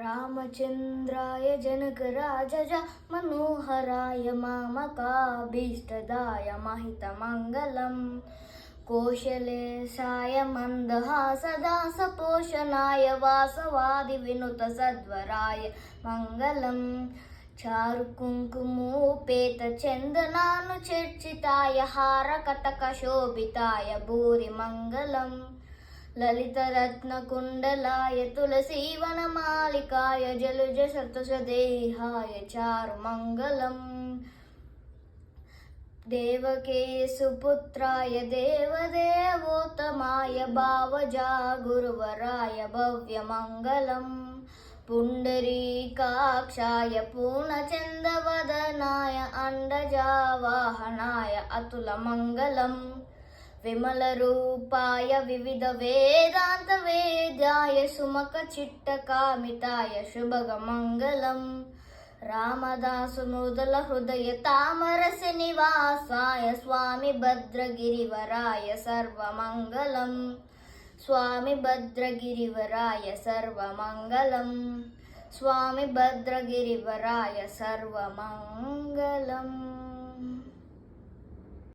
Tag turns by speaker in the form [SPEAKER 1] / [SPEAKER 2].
[SPEAKER 1] रामचन्द्राय जनकराजज मनोहराय मामकाभीष्टदाय महितमङ्गलम् कौशलेशाय मन्दहासदासपोषणाय वासवादिविनुतसद्वराय मङ्गलम् चारुकुङ्कुमोपेतचन्दनानुचर्चिताय हारकटकशोभिताय भूरिमङ्गलम् ललितरत्नकुण्डलाय तुलसीवनमालिकाय जलुजशतशदेहाय चारुमङ्गलम् देवके सुपुत्राय देवदेवोत्तमाय भावजागुरुवराय भव्यमङ्गलम् पुण्डरीकाक्षाय पूर्णचन्द्रवदनाय अण्डजावाहनाय अतुलमङ्गलम् विमलरूपाय विविधवेदान्तवेद्याय सुमुखचित्तकामिताय शुभगमङ्गलम् रामदासमुदलहृदय तामरस्य निवासाय स्वामी भद्रगिरिवराय सर्वमङ्गलम् स्वामी भद्रगिरिवराय सर्वमङ्गलम् स्वामी भद्रगिरिवराय सर्वमङ्गलम्।